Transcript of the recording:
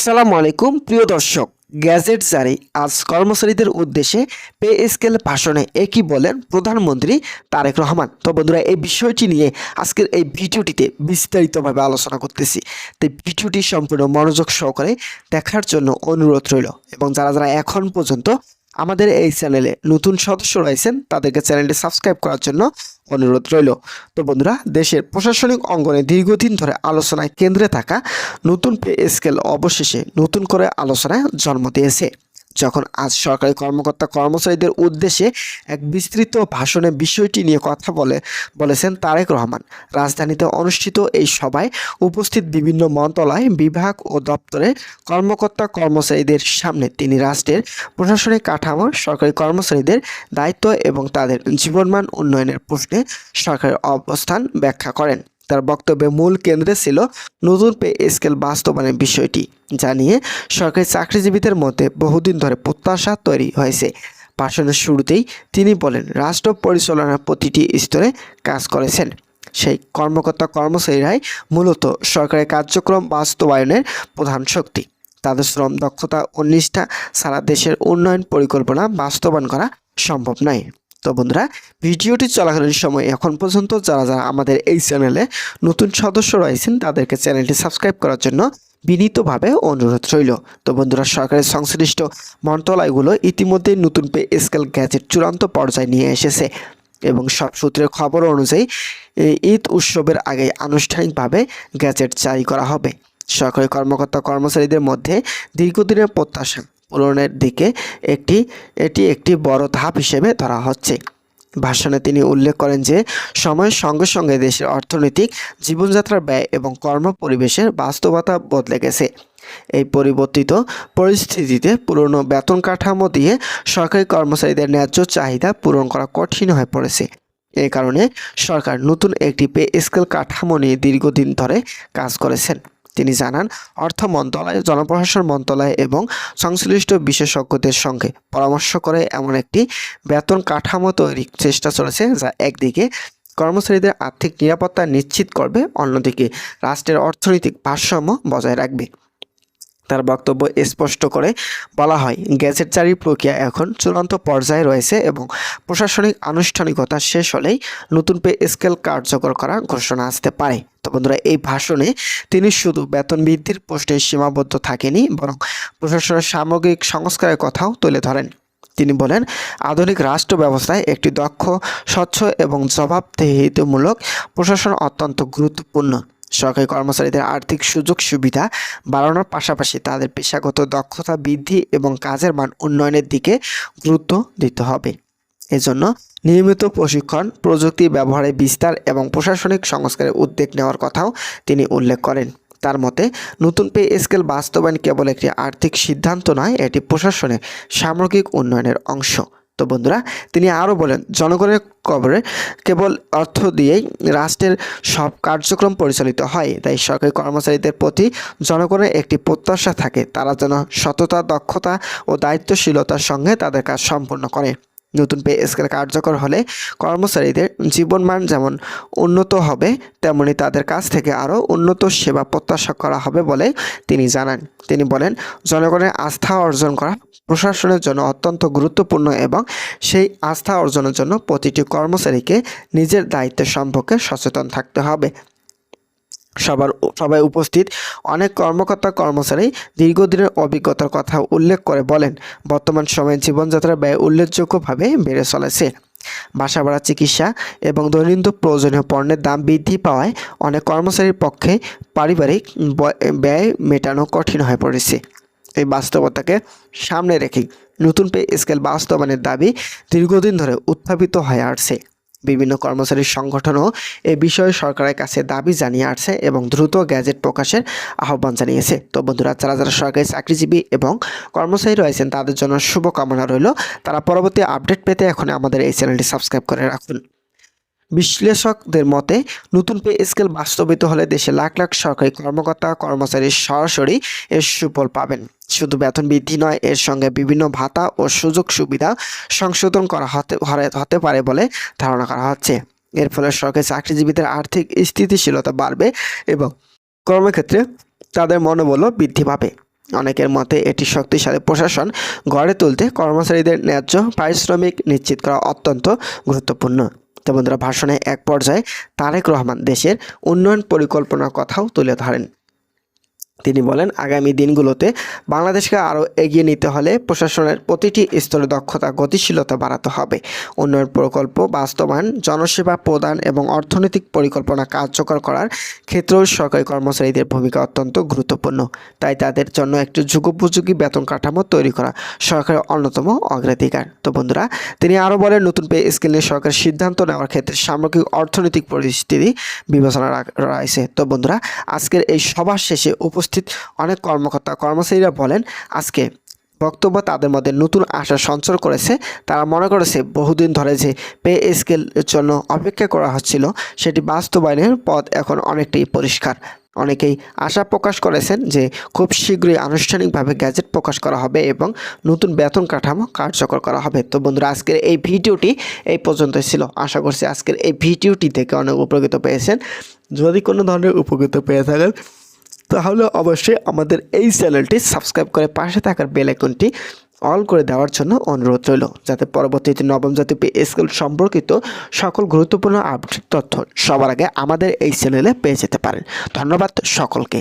আসসালামু আলাইকুম প্রিয় দর্শক, গ্যাজেট জারি আজ কর্মচারীদের উদ্দেশ্যে পে স্কেল ভাষণে একই বলেন প্রধানমন্ত্রী তারেক রহমান। তো বন্ধুরা, এই বিষয়টি নিয়ে আজকের এই ভিডিওটিতে বিস্তারিতভাবে আলোচনা করতেছি। তো ভিডিওটি সম্পূর্ণ মনোযোগ সহকারে দেখার জন্য অনুরোধ রইল, এবং যারা যারা এখন পর্যন্ত আমাদের এই চ্যানেলে নতুন সদস্য রয়েছেন তাদেরকে চ্যানেলটি সাবস্ক্রাইব করার জন্য অনুরোধ রইল। তো বন্ধুরা, দেশের প্রশাসনিক অঙ্গনে দীর্ঘদিন ধরে আলোচনায় কেন্দ্রে থাকা নতুন পে স্কেল অবশেষে নতুন করে আলোচনায় জন্ম দিয়েছে। যখন আজ সরকারি কর্মকর্তা কর্মচারীদের উদ্দেশ্যে এক বিস্তৃত ভাষণে বিষয়টি নিয়ে কথা বলেছেন তারেক রহমান। রাজধানীতে অনুষ্ঠিত এই সভায় উপস্থিত বিভিন্ন মন্ত্রণালয়, বিভাগ ও দপ্তরের কর্মকর্তা কর্মচারীদের সামনে তিনি রাষ্ট্রের প্রশাসনিক কাঠামো, সরকারি কর্মচারীদের দায়িত্ব এবং তাদের জীবনমান উন্নয়নের প্রশ্নে সরকারের অবস্থান ব্যাখ্যা করেন। তার বক্তব্যে মূল কেন্দ্রে ছিল নতুন পে স্কেল বাস্তবায়নের বিষয়টি, যা নিয়ে সরকারি চাকরিজীবীদের মধ্যে বহুদিন ধরে প্রত্যাশা তৈরি হয়েছে। ভাষণের শুরুতেই তিনি বলেন, রাষ্ট্র পরিচালনার প্রতিটি স্তরে কাজ করেছেন সেই কর্মকর্তা কর্মচারীরাই মূলত সরকারি কার্যক্রম বাস্তবায়নের প্রধান শক্তি। তাদের শ্রম, দক্ষতা ও নিষ্ঠা ছাড়া দেশের উন্নয়ন পরিকল্পনা বাস্তবায়ন করা সম্ভব নয়। তো বন্ধুরা, ভিডিওটি চলাকালীন সময় এখন পর্যন্ত যারা যারা আমাদের এই চ্যানেলে নতুন সদস্য রয়েছেন তাদেরকে চ্যানেলটি সাবস্ক্রাইব করার জন্য বিনীতভাবে অনুরোধ রইল। তো বন্ধুরা, সরকারের সংশ্লিষ্ট মন্ত্রণালয়গুলো ইতিমধ্যেই নতুন পে স্কেল গ্যাজেট চূড়ান্ত পর্যায়ে নিয়ে এসেছে, এবং সব সূত্রের খবর অনুযায়ী ঈদ উৎসবের আগে আনুষ্ঠানিকভাবে গ্যাজেট জারি করা হবে। সরকারি কর্মকর্তা কর্মচারীদের মধ্যে দীর্ঘদিনের প্রত্যাশা পূরণের দিকে এটি একটি বড় ধাপ হিসেবে ধরা হচ্ছে। ভাষণে তিনি উল্লেখ করেন যে সময়ের সঙ্গে সঙ্গে দেশের অর্থনৈতিক, জীবনযাত্রার ব্যয় এবং কর্ম পরিবেশের বাস্তবতা বদলে গেছে। এই পরিবর্তিত পরিস্থিতিতে পুরনো বেতন কাঠামো দিয়ে সরকারি কর্মচারীদের ন্যায্য চাহিদা পূরণ করা কঠিন হয়ে পড়েছে। এই কারণে সরকার নতুন একটি পে স্কেল কাঠামো নিয়ে দীর্ঘদিন ধরে কাজ করেছেন। তিনি জানান, অর্থ মন্ত্রণালয়, জনপ্রশাসন মন্ত্রণালয় এবং সংশ্লিষ্ট বিশেষজ্ঞদের সঙ্গে পরামর্শ করে এমন একটি বেতন কাঠামো তৈরির চেষ্টা চলেছে, যা একদিকে কর্মচারীদের আর্থিক নিরাপত্তা নিশ্চিত করবে, অন্যদিকে রাষ্ট্রের অর্থনৈতিক ভারসাম্য বজায় রাখবে। তার বক্তব্য স্পষ্ট করে বলা হয়, গ্যাজেট জারির প্রক্রিয়া এখন চূড়ান্ত পর্যায়ে রয়েছে এবং প্রশাসনিক আনুষ্ঠানিকতা শেষ হলেই নতুন পে স্কেল কার্যকর করার ঘোষণা আসতে পারে। তো বন্ধুরা, এই ভাষণে তিনি শুধু বেতন বৃদ্ধির প্রশ্নে সীমাবদ্ধ থাকেনি, বরং প্রশাসনের সামগ্রিক সংস্কারের কথাও তুলে ধরেন। তিনি বলেন, আধুনিক রাষ্ট্র ব্যবস্থায় একটি দক্ষ, স্বচ্ছ এবং জবাবদিহিতামূলক প্রশাসন অত্যন্ত গুরুত্বপূর্ণ। সরকারি কর্মচারীদের আর্থিক সুযোগ সুবিধা বাড়ানোর পাশাপাশি তাদের পেশাগত দক্ষতা বৃদ্ধি এবং কাজের মান উন্নয়নের দিকে গুরুত্ব দিতে হবে। এজন্য নিয়মিত প্রশিক্ষণ, প্রযুক্তি ব্যবহারের বিস্তার এবং প্রশাসনিক সংস্কারের উদ্যোগ নেওয়ার কথাও তিনি উল্লেখ করেন। তার মতে, নতুন পে স্কেল বাস্তবায়ন কেবল একটি আর্থিক সিদ্ধান্ত নয়, এটি প্রশাসনের সামগ্রিক উন্নয়নের অংশ। তো বন্ধুরা, তিনি আরও বলেন, জনগণের কবরে কেবল অর্থ দিয়েই রাষ্ট্রের সব কার্যক্রম পরিচালিত হয়। তাই সরকারি কর্মচারীদের প্রতি জনগণের একটি প্রত্যাশা থাকে, তারা যেন সততা, দক্ষতা ও দায়িত্বশীলতার সঙ্গে তাদের কাজ সম্পন্ন করে। নতুন পে স্কেল কার্যকর হলে কর্মচারীদের জীবনমান যেমন উন্নত হবে, তেমনি তাদের কাছ থেকে আরও উন্নত সেবা প্রত্যাশা করা হবে বলে তিনি জানান। তিনি বলেন, জনগণের আস্থা অর্জন করা প্রশাসনের জন্য অত্যন্ত গুরুত্বপূর্ণ এবং সেই আস্থা অর্জনের জন্য প্রতিটি কর্মচারীকে নিজের দায়িত্বের সম্পর্কে সচেতন থাকতে হবে। সবাই উপস্থিত অনেক কর্মকর্তা কর্মচারী দীর্ঘদিনের অভিজ্ঞতার কথা উল্লেখ করে বলেন, বর্তমান সময়ে জীবনযাত্রার ব্যয় উল্লেখযোগ্যভাবে বেড়ে চলেছে। বাসা ভাড়া, চিকিৎসা এবং দৈনন্দিন প্রয়োজনীয় পণ্যের দাম বৃদ্ধি পাওয়ায় অনেক কর্মচারীর পক্ষে পারিবারিক ব্যয় মেটানো কঠিন হয়ে পড়েছে। এই বাস্তবতাকে সামনে রেখে নতুন পে স্কেল বাস্তবায়নের দাবি দীর্ঘদিন ধরে উত্থাপিত হয়ে আসছে। বিভিন্ন কর্মচারী সংগঠনও এ বিষয়ে সরকারের কাছে দাবি জানিয়ে আসছে এবং দ্রুত গ্যাজেট প্রকাশের আহ্বান জানিয়েছে। তো বন্ধুরা, যারা যারা সরকারি চাকরিজীবী এবং কর্মচারী রয়েছেন তাদের জন্য শুভকামনা রইল। তারা পরবর্তী আপডেট পেতে এখন আমাদের এই চ্যানেলটি সাবস্ক্রাইব করে রাখুন। বিশ্লেষকদের মতে, নতুন পে স্কেল বাস্তবায়িত হলে দেশে লাখ লাখ সরকারি কর্মকর্তা কর্মচারী সরাসরি এর সুফল পাবেন। শুধু বেতন বৃদ্ধি নয়, এর সঙ্গে বিভিন্ন ভাতা ও সুযোগ সুবিধা সংশোধন করা হতে পারে বলে ধারণা করা হচ্ছে। এর ফলে সরকারি চাকরিজীবীদের আর্থিক স্থিতিশীলতা বাড়বে এবং কর্মক্ষেত্রে তাদের মনোবলও বৃদ্ধি পাবে। অনেকের মতে এটি শক্তিশালী প্রশাসন গড়ে তুলতে কর্মচারীদের ন্যায্য পারিশ্রমিক নিশ্চিত করা অত্যন্ত গুরুত্বপূর্ণ। তো বন্ধুরা, ভাষণে এক পর্যায়ে তারেক রহমান দেশের উন্নয়ন পরিকল্পনার কথাও তুলে ধরেন। তিনি বলেন, আগামী দিনগুলোতে বাংলাদেশকে আরও এগিয়ে নিতে হলে প্রশাসনের প্রতিটি স্তরে দক্ষতা গতিশীলতা বাড়াতে হবে। উন্নয়ন প্রকল্প বাস্তবায়ন, জনসেবা প্রদান এবং অর্থনৈতিক পরিকল্পনা কার্যকর করার ক্ষেত্রেও সরকারি কর্মচারীদের ভূমিকা অত্যন্ত গুরুত্বপূর্ণ। তাই তাদের জন্য একটি যুগোপযোগী বেতন কাঠামো তৈরি করা সরকারের অন্যতম অগ্রাধিকার। তো বন্ধুরা, তিনি আরও বলেন, নতুন পে স্কেল নিয়ে সরকারের সিদ্ধান্ত নেওয়ার ক্ষেত্রে সামগ্রিক অর্থনৈতিক পরিস্থিতি বিবেচনা রয়েছে। তো বন্ধুরা, আজকের এই সভা শেষে উপস্থিত অনেক কর্মচারীরা বলেন, আজকে বক্তব্য তাদের মধ্যে নতুন আশা সঞ্চার করেছে। তারা মনে করেছে বহুদিন ধরে যে পে স্কেলের জন্য অপেক্ষা করা হচ্ছিল সেটি বাস্তবায়নের পথ এখন অনেকটাই পরিষ্কার। অনেকেই আশা প্রকাশ করেছেন যে খুব শীঘ্রই আনুষ্ঠানিকভাবে গ্যাজেট প্রকাশ করা হবে এবং নতুন বেতন কাঠামো কার্যকর করা হবে। তো বন্ধুরা, আজকের এই ভিডিওটি এই পর্যন্তই ছিল। আশা করছি আজকের এই ভিডিওটি থেকে অনেক উপকৃত পেয়েছেন। যদি কোনো ধরনের উপকৃত পেয়ে থাকেন তাহলে অবশ্যই আমাদের এই চ্যানেলটি সাবস্ক্রাইব করে পাশে থাকার বেল আইকনটি অল করে দেওয়ার জন্য অনুরোধ রইল, যাতে পরবর্তীতে নবম জাতীয় পে স্কেল সম্পর্কিত সকল গুরুত্বপূর্ণ আপডেট তথ্য সবার আগে আমাদের এই চ্যানেলে পেয়ে যেতে পারেন। ধন্যবাদ সকলকে।